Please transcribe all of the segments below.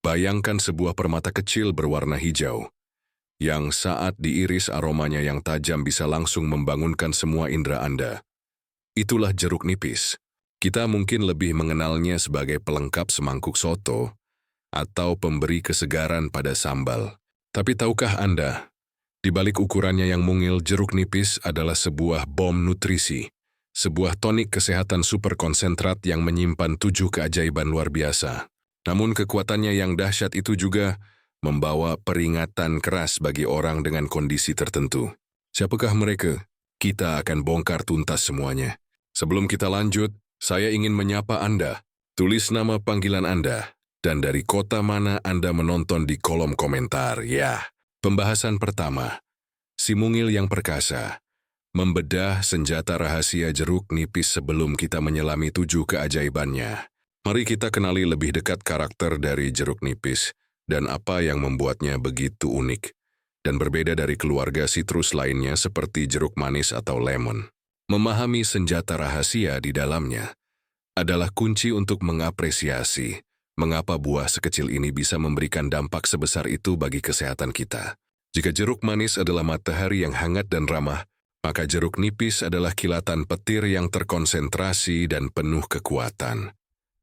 Bayangkan sebuah permata kecil berwarna hijau, yang saat diiris aromanya yang tajam bisa langsung membangunkan semua indera Anda. Itulah jeruk nipis. Kita mungkin lebih mengenalnya sebagai pelengkap semangkuk soto atau pemberi kesegaran pada sambal. Tapi tahukah Anda, di balik ukurannya yang mungil, jeruk nipis adalah sebuah bom nutrisi, sebuah tonik kesehatan super konsentrat yang menyimpan 7 keajaiban luar biasa. Namun kekuatannya yang dahsyat itu juga membawa peringatan keras bagi orang dengan kondisi tertentu. Siapakah mereka? Kita akan bongkar tuntas semuanya. Sebelum kita lanjut, saya ingin menyapa Anda. Tulis nama panggilan Anda dan dari kota mana Anda menonton di kolom komentar. Ya, pembahasan pertama, si mungil yang perkasa. Membedah senjata rahasia jeruk nipis sebelum kita menyelami 7 keajaibannya. Mari kita kenali lebih dekat karakter dari jeruk nipis dan apa yang membuatnya begitu unik dan berbeda dari keluarga sitrus lainnya seperti jeruk manis atau lemon. Memahami senjata rahasia di dalamnya adalah kunci untuk mengapresiasi mengapa buah sekecil ini bisa memberikan dampak sebesar itu bagi kesehatan kita. Jika jeruk manis adalah matahari yang hangat dan ramah, maka jeruk nipis adalah kilatan petir yang terkonsentrasi dan penuh kekuatan.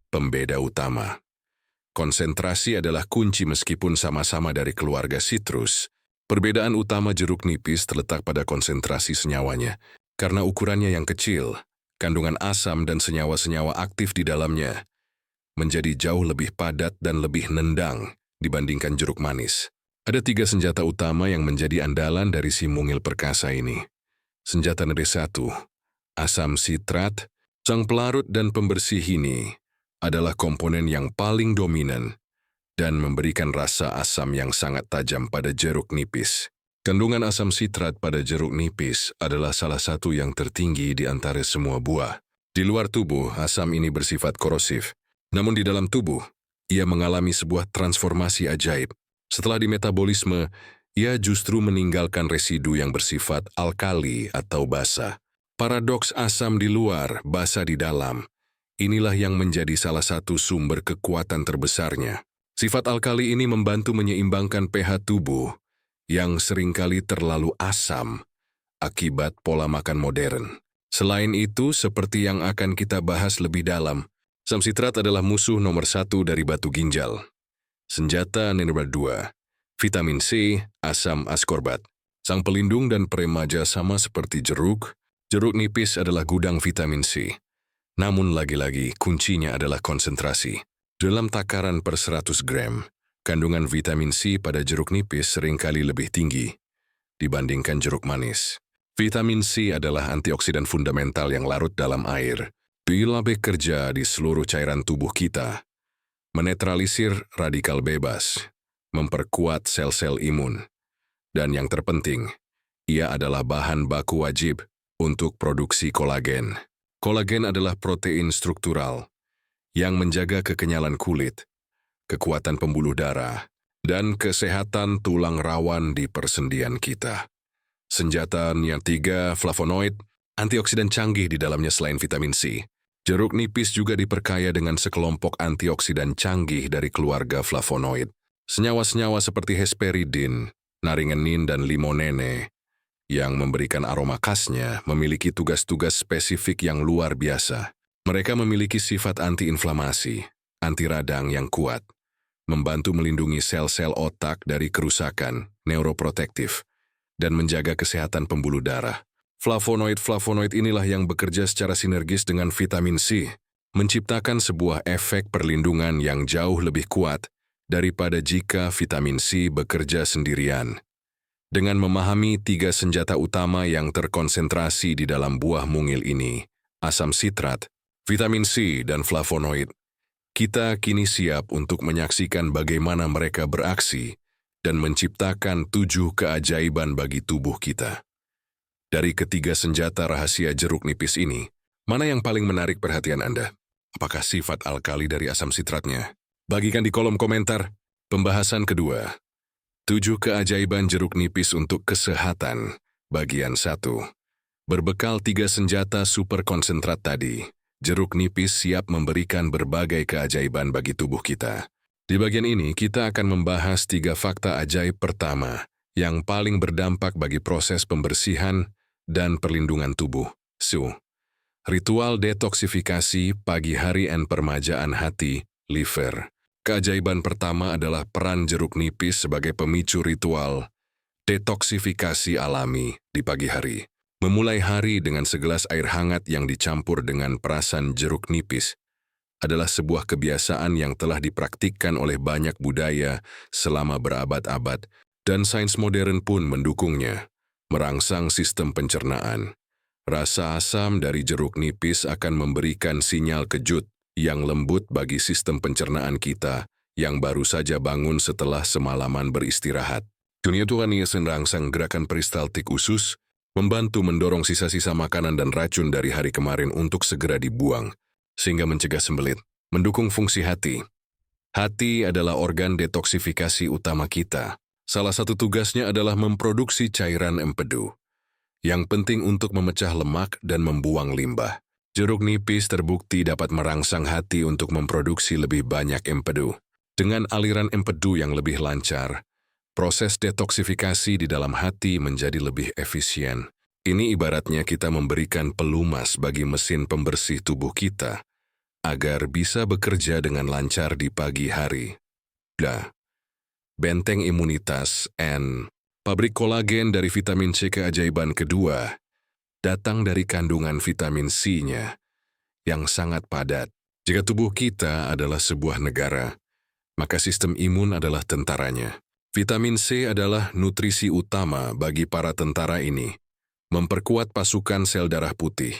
Pembeda utama. Konsentrasi adalah kunci meskipun sama-sama dari keluarga sitrus. Perbedaan utama jeruk nipis terletak pada konsentrasi senyawanya. Karena ukurannya yang kecil, kandungan asam dan senyawa-senyawa aktif di dalamnya menjadi jauh lebih padat dan lebih nendang dibandingkan jeruk manis. Ada 3 senjata utama yang menjadi andalan dari si mungil perkasa ini. Senjata nomor 1, asam sitrat. Sang pelarut dan pembersih ini adalah komponen yang paling dominan dan memberikan rasa asam yang sangat tajam pada jeruk nipis. Kandungan asam sitrat pada jeruk nipis adalah salah satu yang tertinggi di antara semua buah. Di luar tubuh, asam ini bersifat korosif. Namun di dalam tubuh, ia mengalami sebuah transformasi ajaib. Setelah dimetabolisme, ia justru meninggalkan residu yang bersifat alkali atau basa. Paradoks asam di luar, basa di dalam. Inilah yang menjadi salah satu sumber kekuatan terbesarnya. Sifat alkali ini membantu menyeimbangkan pH tubuh yang seringkali terlalu asam akibat pola makan modern. Selain itu, seperti yang akan kita bahas lebih dalam, asam sitrat adalah musuh nomor 1 dari batu ginjal. Senjata nomor 2, vitamin C, asam askorbat. Sang pelindung dan peremaja sama seperti jeruk nipis adalah gudang vitamin C. Namun lagi-lagi kuncinya adalah konsentrasi. Dalam takaran per 100 gram, kandungan vitamin C pada jeruk nipis seringkali lebih tinggi dibandingkan jeruk manis. Vitamin C adalah antioksidan fundamental yang larut dalam air. Bila bekerja di seluruh cairan tubuh kita, menetralisir radikal bebas, memperkuat sel-sel imun, dan yang terpenting, ia adalah bahan baku wajib untuk produksi kolagen. Kolagen adalah protein struktural yang menjaga kekenyalan kulit, kekuatan pembuluh darah, dan kesehatan tulang rawan di persendian kita. Senjata yang 3, flavonoid, antioksidan canggih di dalamnya selain vitamin C. Jeruk nipis juga diperkaya dengan sekelompok antioksidan canggih dari keluarga flavonoid. Senyawa-senyawa seperti hesperidin, naringenin, dan limonene yang memberikan aroma khasnya memiliki tugas-tugas spesifik yang luar biasa. Mereka memiliki sifat anti-inflamasi, anti radang yang kuat, membantu melindungi sel-sel otak dari kerusakan, neuroprotektif, dan menjaga kesehatan pembuluh darah. Flavonoid inilah yang bekerja secara sinergis dengan vitamin C, menciptakan sebuah efek perlindungan yang jauh lebih kuat daripada jika vitamin C bekerja sendirian. Dengan memahami 3 senjata utama yang terkonsentrasi di dalam buah mungil ini, asam sitrat, vitamin C, dan flavonoid, kita kini siap untuk menyaksikan bagaimana mereka beraksi dan menciptakan 7 keajaiban bagi tubuh kita. Dari ketiga senjata rahasia jeruk nipis ini, mana yang paling menarik perhatian Anda? Apakah sifat alkali dari asam sitratnya? Bagikan di kolom komentar. Pembahasan kedua, 7 keajaiban jeruk nipis untuk kesehatan, bagian 1. Berbekal 3 senjata super konsentrat tadi, jeruk nipis siap memberikan berbagai keajaiban bagi tubuh kita. Di bagian ini, kita akan membahas 3 fakta ajaib pertama yang paling berdampak bagi proses pembersihan dan perlindungan tubuh. Ritual detoksifikasi pagi hari dan permajaan hati, liver. Keajaiban pertama adalah peran jeruk nipis sebagai pemicu ritual detoksifikasi alami di pagi hari. Memulai hari dengan segelas air hangat yang dicampur dengan perasan jeruk nipis adalah sebuah kebiasaan yang telah dipraktikkan oleh banyak budaya selama berabad-abad, dan sains modern pun mendukungnya. Merangsang sistem pencernaan. Rasa asam dari jeruk nipis akan memberikan sinyal kejut yang lembut bagi sistem pencernaan kita yang baru saja bangun setelah semalaman beristirahat. Dunia Tuhan merangsang gerakan peristaltik usus, membantu mendorong sisa-sisa makanan dan racun dari hari kemarin untuk segera dibuang, sehingga mencegah sembelit. Mendukung fungsi hati. Hati adalah organ detoksifikasi utama kita. Salah satu tugasnya adalah memproduksi cairan empedu, yang penting untuk memecah lemak dan membuang limbah. Jeruk nipis terbukti dapat merangsang hati untuk memproduksi lebih banyak empedu. Dengan aliran empedu yang lebih lancar, proses detoksifikasi di dalam hati menjadi lebih efisien. Ini ibaratnya kita memberikan pelumas bagi mesin pembersih tubuh kita, agar bisa bekerja dengan lancar di pagi hari. Benteng imunitas and pabrik kolagen dari vitamin C. Keajaiban kedua datang dari kandungan vitamin C-nya yang sangat padat. Jika tubuh kita adalah sebuah negara, maka sistem imun adalah tentaranya. Vitamin C adalah nutrisi utama bagi para tentara ini, memperkuat pasukan sel darah putih.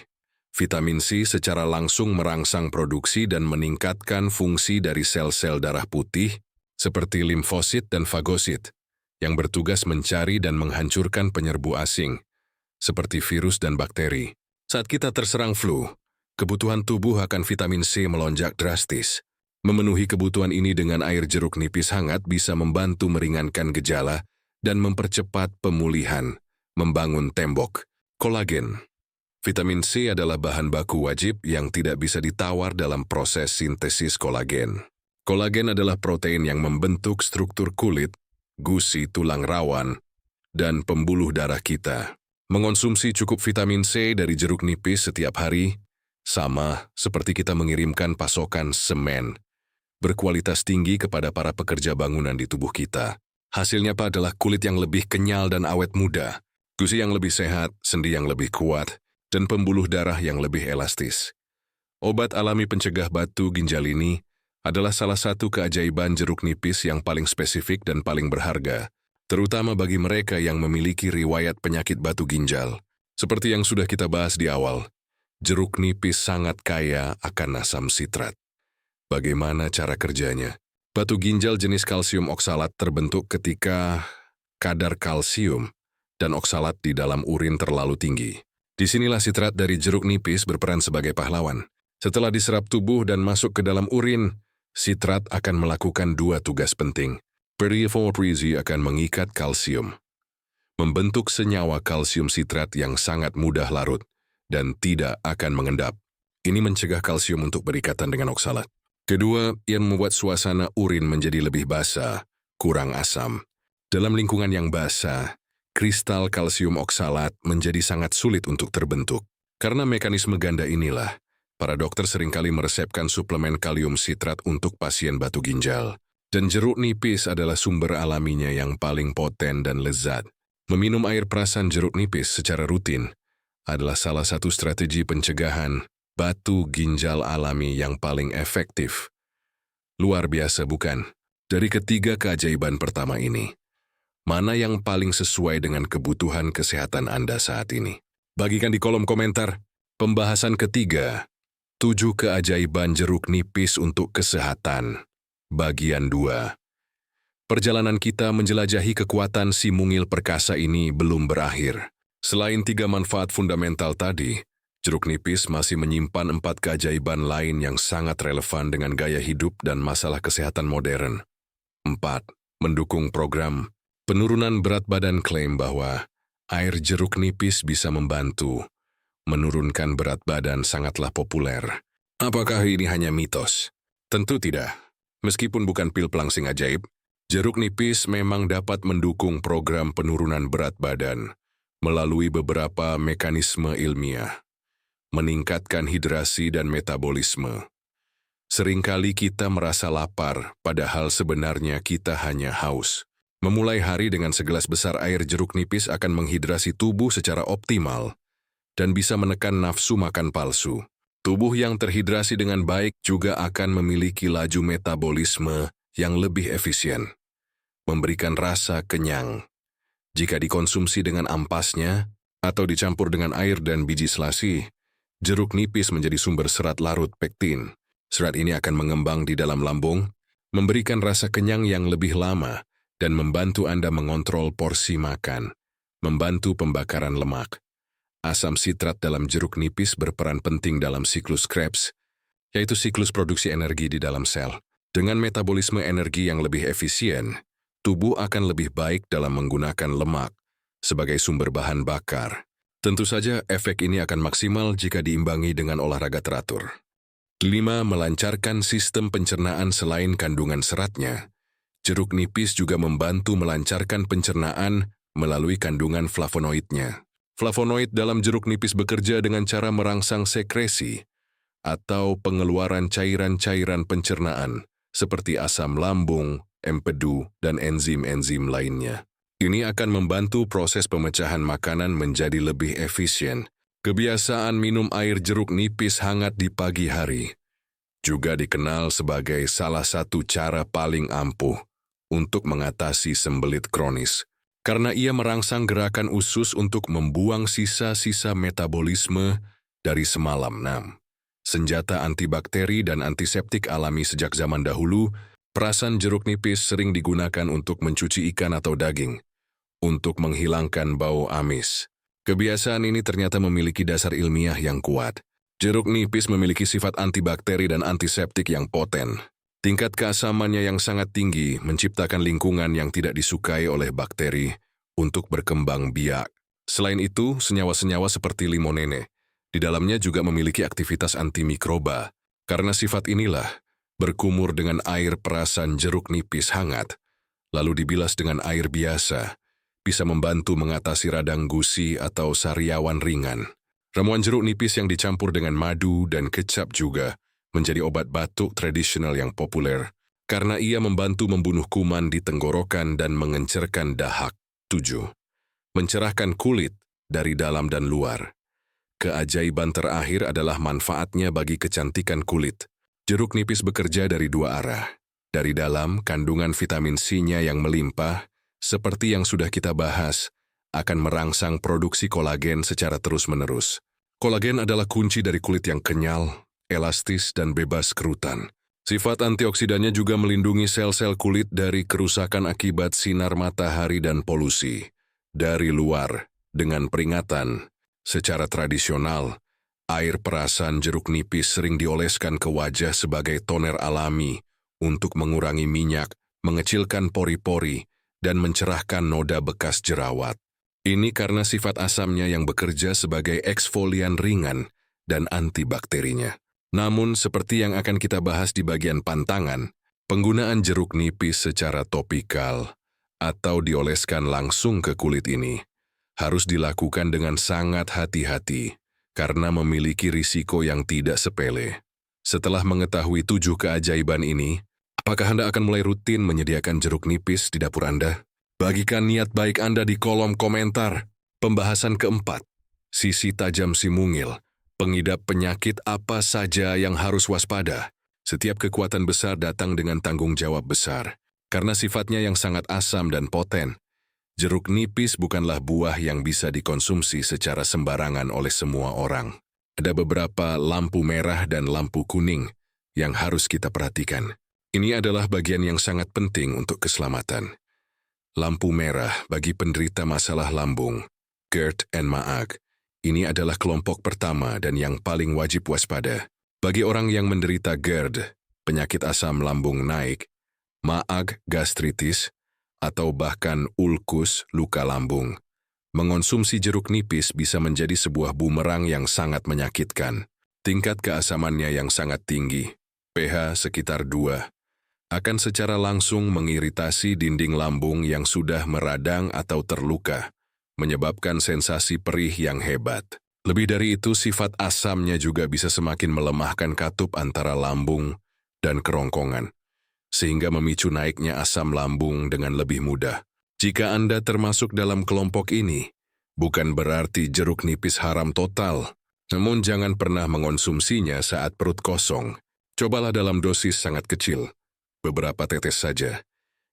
Vitamin C secara langsung merangsang produksi dan meningkatkan fungsi dari sel-sel darah putih seperti limfosit dan fagosit yang bertugas mencari dan menghancurkan penyerbu asing seperti virus dan bakteri. Saat kita terserang flu, kebutuhan tubuh akan vitamin C melonjak drastis. Memenuhi kebutuhan ini dengan air jeruk nipis hangat bisa membantu meringankan gejala dan mempercepat pemulihan, membangun tembok. Kolagen. Vitamin C adalah bahan baku wajib yang tidak bisa ditawar dalam proses sintesis kolagen. Kolagen adalah protein yang membentuk struktur kulit, gusi tulang rawan, dan pembuluh darah kita. Mengonsumsi cukup vitamin C dari jeruk nipis setiap hari, sama seperti kita mengirimkan pasokan semen berkualitas tinggi kepada para pekerja bangunan di tubuh kita. Hasilnya adalah kulit yang lebih kenyal dan awet muda, gusi yang lebih sehat, sendi yang lebih kuat, dan pembuluh darah yang lebih elastis. Obat alami pencegah batu ginjal ini adalah salah satu keajaiban jeruk nipis yang paling spesifik dan paling berharga, terutama bagi mereka yang memiliki riwayat penyakit batu ginjal. Seperti yang sudah kita bahas di awal, jeruk nipis sangat kaya akan asam sitrat. Bagaimana cara kerjanya? Batu ginjal jenis kalsium oksalat terbentuk ketika kadar kalsium dan oksalat di dalam urin terlalu tinggi. Disinilah sitrat dari jeruk nipis berperan sebagai pahlawan. Setelah diserap tubuh dan masuk ke dalam urin, sitrat akan melakukan 2 tugas penting. Peripheral akan mengikat kalsium, membentuk senyawa kalsium sitrat yang sangat mudah larut dan tidak akan mengendap. Ini mencegah kalsium untuk berikatan dengan oksalat. Kedua, ia membuat suasana urin menjadi lebih basah, kurang asam. Dalam lingkungan yang basah, kristal kalsium oksalat menjadi sangat sulit untuk terbentuk. Karena mekanisme ganda inilah, para dokter seringkali meresepkan suplemen kalium sitrat untuk pasien batu ginjal. Dan jeruk nipis adalah sumber alaminya yang paling poten dan lezat. Meminum air perasan jeruk nipis secara rutin adalah salah satu strategi pencegahan batu ginjal alami yang paling efektif. Luar biasa bukan? Dari ketiga keajaiban pertama ini, mana yang paling sesuai dengan kebutuhan kesehatan Anda saat ini? Bagikan di kolom komentar. Pembahasan ketiga, 7 keajaiban jeruk nipis untuk kesehatan. Bagian 2. Perjalanan kita menjelajahi kekuatan si mungil perkasa ini belum berakhir. Selain 3 manfaat fundamental tadi, jeruk nipis masih menyimpan 4 keajaiban lain yang sangat relevan dengan gaya hidup dan masalah kesehatan modern. 4. Mendukung program penurunan berat badan. Klaim bahwa air jeruk nipis bisa membantu menurunkan berat badan sangatlah populer. Apakah ini hanya mitos? Tentu tidak. Meskipun bukan pil pelangsing ajaib, jeruk nipis memang dapat mendukung program penurunan berat badan melalui beberapa mekanisme ilmiah, meningkatkan hidrasi dan metabolisme. Seringkali kita merasa lapar, padahal sebenarnya kita hanya haus. Memulai hari dengan segelas besar air jeruk nipis akan menghidrasi tubuh secara optimal dan bisa menekan nafsu makan palsu. Tubuh yang terhidrasi dengan baik juga akan memiliki laju metabolisme yang lebih efisien, memberikan rasa kenyang. Jika dikonsumsi dengan ampasnya atau dicampur dengan air dan biji selasi, jeruk nipis menjadi sumber serat larut pektin. Serat ini akan mengembang di dalam lambung, memberikan rasa kenyang yang lebih lama, dan membantu Anda mengontrol porsi makan, membantu pembakaran lemak. Asam sitrat dalam jeruk nipis berperan penting dalam siklus Krebs, yaitu siklus produksi energi di dalam sel. Dengan metabolisme energi yang lebih efisien, tubuh akan lebih baik dalam menggunakan lemak sebagai sumber bahan bakar. Tentu saja efek ini akan maksimal jika diimbangi dengan olahraga teratur. 5. Melancarkan sistem pencernaan. Selain kandungan seratnya, jeruk nipis juga membantu melancarkan pencernaan melalui kandungan flavonoidnya. Flavonoid dalam jeruk nipis bekerja dengan cara merangsang sekresi atau pengeluaran cairan-cairan pencernaan seperti asam lambung, empedu, dan enzim-enzim lainnya. Ini akan membantu proses pemecahan makanan menjadi lebih efisien. Kebiasaan minum air jeruk nipis hangat di pagi hari juga dikenal sebagai salah satu cara paling ampuh untuk mengatasi sembelit kronis, karena ia merangsang gerakan usus untuk membuang sisa-sisa metabolisme dari semalam. 6. Senjata antibakteri dan antiseptik alami. Sejak zaman dahulu, perasan jeruk nipis sering digunakan untuk mencuci ikan atau daging, untuk menghilangkan bau amis. Kebiasaan ini ternyata memiliki dasar ilmiah yang kuat. Jeruk nipis memiliki sifat antibakteri dan antiseptik yang poten. Tingkat keasamannya yang sangat tinggi menciptakan lingkungan yang tidak disukai oleh bakteri untuk berkembang biak. Selain itu, senyawa-senyawa seperti limonene di dalamnya juga memiliki aktivitas antimikroba. Karena sifat inilah, berkumur dengan air perasan jeruk nipis hangat, lalu dibilas dengan air biasa, bisa membantu mengatasi radang gusi atau sariawan ringan. Ramuan jeruk nipis yang dicampur dengan madu dan kecap juga menjadi obat batuk tradisional yang populer, karena ia membantu membunuh kuman di tenggorokan dan mengencerkan dahak. 7. Mencerahkan kulit dari dalam dan luar. Keajaiban terakhir adalah manfaatnya bagi kecantikan kulit. Jeruk nipis bekerja dari dua arah. Dari dalam, kandungan vitamin C-nya yang melimpah, seperti yang sudah kita bahas, akan merangsang produksi kolagen secara terus-menerus. Kolagen adalah kunci dari kulit yang kenyal, elastis, dan bebas kerutan. Sifat antioksidannya juga melindungi sel-sel kulit dari kerusakan akibat sinar matahari dan polusi. Dari luar, dengan peringatan, secara tradisional, air perasan jeruk nipis sering dioleskan ke wajah sebagai toner alami untuk mengurangi minyak, mengecilkan pori-pori, dan mencerahkan noda bekas jerawat. Ini karena sifat asamnya yang bekerja sebagai eksfolian ringan dan antibakterinya. Namun, seperti yang akan kita bahas di bagian pantangan, penggunaan jeruk nipis secara topikal atau dioleskan langsung ke kulit ini harus dilakukan dengan sangat hati-hati karena memiliki risiko yang tidak sepele. Setelah mengetahui 7 keajaiban ini, apakah Anda akan mulai rutin menyediakan jeruk nipis di dapur Anda? Bagikan niat baik Anda di kolom komentar. Pembahasan keempat, sisi tajam si mungil. Pengidap penyakit apa saja yang harus waspada? Setiap kekuatan besar datang dengan tanggung jawab besar. Karena sifatnya yang sangat asam dan poten, jeruk nipis bukanlah buah yang bisa dikonsumsi secara sembarangan oleh semua orang. Ada beberapa lampu merah dan lampu kuning yang harus kita perhatikan. Ini adalah bagian yang sangat penting untuk keselamatan. Lampu merah bagi penderita masalah lambung, GERD and MAAG. Ini adalah kelompok pertama dan yang paling wajib waspada. Bagi orang yang menderita GERD, penyakit asam lambung naik, MAAG gastritis, atau bahkan ulkus luka lambung, mengonsumsi jeruk nipis bisa menjadi sebuah bumerang yang sangat menyakitkan. Tingkat keasamannya yang sangat tinggi, pH sekitar 2, akan secara langsung mengiritasi dinding lambung yang sudah meradang atau terluka, menyebabkan sensasi perih yang hebat. Lebih dari itu, sifat asamnya juga bisa semakin melemahkan katup antara lambung dan kerongkongan, sehingga memicu naiknya asam lambung dengan lebih mudah. Jika Anda termasuk dalam kelompok ini, bukan berarti jeruk nipis haram total, namun jangan pernah mengonsumsinya saat perut kosong. Cobalah dalam dosis sangat kecil, beberapa tetes saja,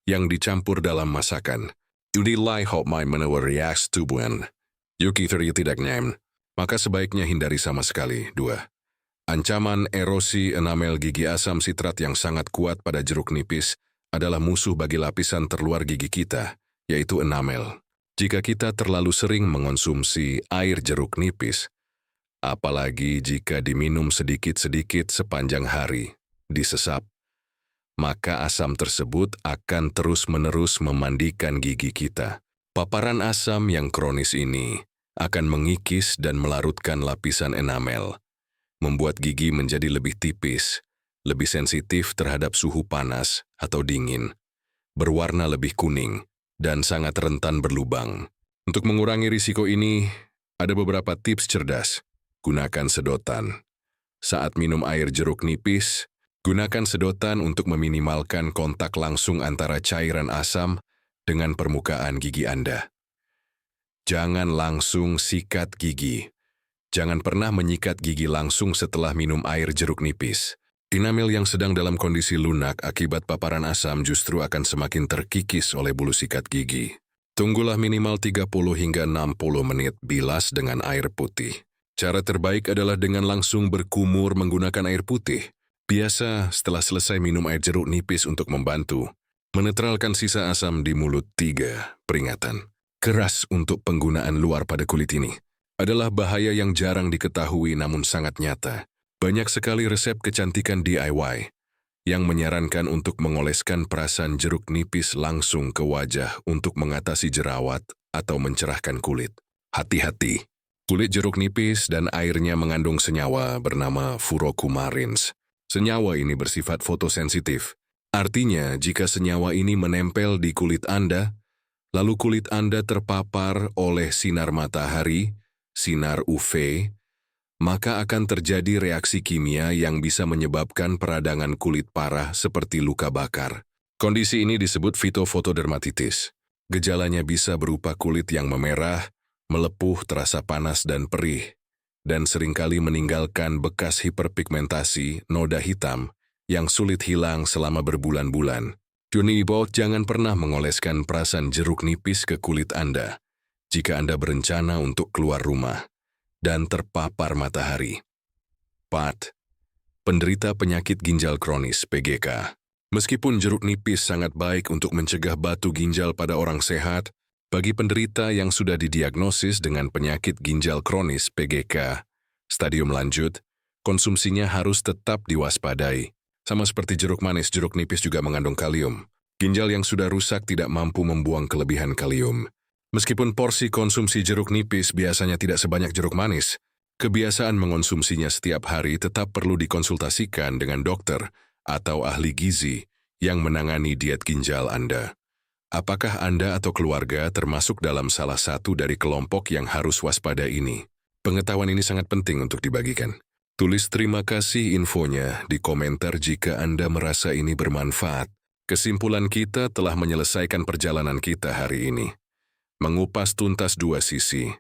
yang dicampur dalam masakan. Udilai hop my menawar reaks tubuhan. Yuki tidak nyam, maka sebaiknya hindari sama sekali. 2. Ancaman erosi enamel gigi. Asam sitrat yang sangat kuat pada jeruk nipis adalah musuh bagi lapisan terluar gigi kita, yaitu enamel. Jika kita terlalu sering mengonsumsi air jeruk nipis, apalagi jika diminum sedikit-sedikit sepanjang hari, disesap, maka asam tersebut akan terus-menerus memandikan gigi kita. Paparan asam yang kronis ini akan mengikis dan melarutkan lapisan enamel, membuat gigi menjadi lebih tipis, lebih sensitif terhadap suhu panas atau dingin, berwarna lebih kuning, dan sangat rentan berlubang. Untuk mengurangi risiko ini, ada beberapa tips cerdas. Gunakan sedotan. Saat minum air jeruk nipis, gunakan sedotan untuk meminimalkan kontak langsung antara cairan asam dengan permukaan gigi Anda. Jangan langsung sikat gigi. Jangan pernah menyikat gigi langsung setelah minum air jeruk nipis. Enamel yang sedang dalam kondisi lunak akibat paparan asam justru akan semakin terkikis oleh bulu sikat gigi. Tunggulah minimal 30 hingga 60 menit bilas dengan air putih. Cara terbaik adalah dengan langsung berkumur menggunakan air putih. Biasa setelah selesai minum air jeruk nipis untuk membantu menetralkan sisa asam di mulut. 3. Peringatan. Keras untuk penggunaan luar pada kulit ini adalah bahaya yang jarang diketahui namun sangat nyata. Banyak sekali resep kecantikan DIY yang menyarankan untuk mengoleskan perasan jeruk nipis langsung ke wajah untuk mengatasi jerawat atau mencerahkan kulit. Hati-hati. Kulit jeruk nipis dan airnya mengandung senyawa bernama furokumarins. Senyawa ini bersifat fotosensitif. Artinya, jika senyawa ini menempel di kulit Anda, lalu kulit Anda terpapar oleh sinar matahari, sinar UV, maka akan terjadi reaksi kimia yang bisa menyebabkan peradangan kulit parah seperti luka bakar. Kondisi ini disebut phytofotodermatitis. Gejalanya bisa berupa kulit yang memerah, melepuh, terasa panas dan perih, dan seringkali meninggalkan bekas hiperpigmentasi, noda hitam, yang sulit hilang selama berbulan-bulan. Jangan pernah mengoleskan perasan jeruk nipis ke kulit Anda jika Anda berencana untuk keluar rumah dan terpapar matahari. 4. Penderita penyakit ginjal kronis (PGK). Meskipun jeruk nipis sangat baik untuk mencegah batu ginjal pada orang sehat, bagi penderita yang sudah didiagnosis dengan penyakit ginjal kronis (PGK) stadium lanjut, konsumsinya harus tetap diwaspadai. Sama seperti jeruk manis, jeruk nipis juga mengandung kalium. Ginjal yang sudah rusak tidak mampu membuang kelebihan kalium. Meskipun porsi konsumsi jeruk nipis biasanya tidak sebanyak jeruk manis, kebiasaan mengonsumsinya setiap hari tetap perlu dikonsultasikan dengan dokter atau ahli gizi yang menangani diet ginjal Anda. Apakah Anda atau keluarga termasuk dalam salah satu dari kelompok yang harus waspada ini? Pengetahuan ini sangat penting untuk dibagikan. Tulis terima kasih infonya di komentar jika Anda merasa ini bermanfaat. Kesimpulan kita telah menyelesaikan perjalanan kita hari ini. Mengupas tuntas dua sisi.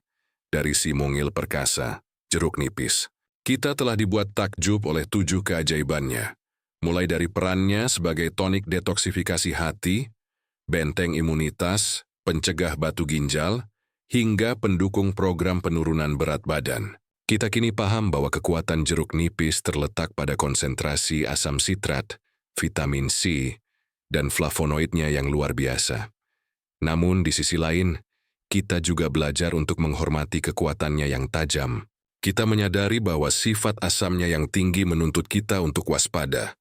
Dari si mungil perkasa, jeruk nipis. Kita telah dibuat takjub oleh 7 keajaibannya. Mulai dari perannya sebagai tonik detoksifikasi hati, benteng imunitas, pencegah batu ginjal, hingga pendukung program penurunan berat badan. Kita kini paham bahwa kekuatan jeruk nipis terletak pada konsentrasi asam sitrat, vitamin C, dan flavonoidnya yang luar biasa. Namun di sisi lain, kita juga belajar untuk menghormati kekuatannya yang tajam. Kita menyadari bahwa sifat asamnya yang tinggi menuntut kita untuk waspada,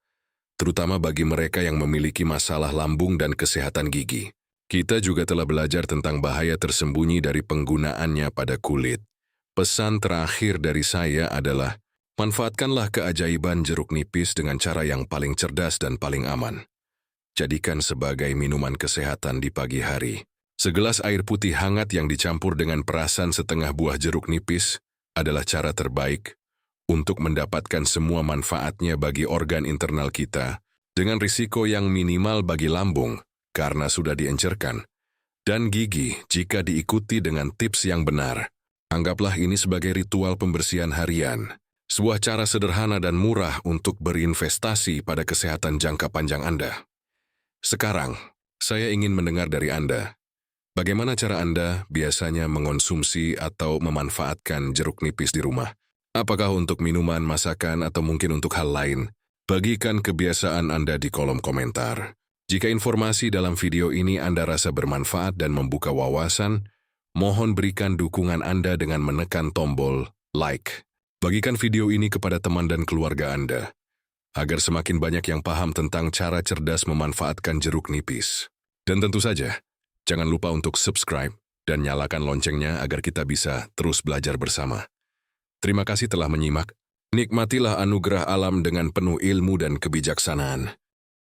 terutama bagi mereka yang memiliki masalah lambung dan kesehatan gigi. Kita juga telah belajar tentang bahaya tersembunyi dari penggunaannya pada kulit. Pesan terakhir dari saya adalah, manfaatkanlah keajaiban jeruk nipis dengan cara yang paling cerdas dan paling aman. jadikan sebagai minuman kesehatan di pagi hari. Segelas air putih hangat yang dicampur dengan perasan setengah buah jeruk nipis adalah cara terbaik untuk mendapatkan semua manfaatnya bagi organ internal kita, dengan risiko yang minimal bagi lambung karena sudah diencerkan, dan gigi jika diikuti dengan tips yang benar. Anggaplah ini sebagai ritual pembersihan harian, sebuah cara sederhana dan murah untuk berinvestasi pada kesehatan jangka panjang Anda. Sekarang, saya ingin mendengar dari Anda. Bagaimana cara Anda biasanya mengonsumsi atau memanfaatkan jeruk nipis di rumah? Apakah untuk minuman, masakan, atau mungkin untuk hal lain? Bagikan kebiasaan Anda di kolom komentar. Jika informasi dalam video ini Anda rasa bermanfaat dan membuka wawasan, mohon berikan dukungan Anda dengan menekan tombol like. Bagikan video ini kepada teman dan keluarga Anda, agar semakin banyak yang paham tentang cara cerdas memanfaatkan jeruk nipis. Dan tentu saja, jangan lupa untuk subscribe dan nyalakan loncengnya agar kita bisa terus belajar bersama. Terima kasih telah menyimak. Nikmatilah anugerah alam dengan penuh ilmu dan kebijaksanaan.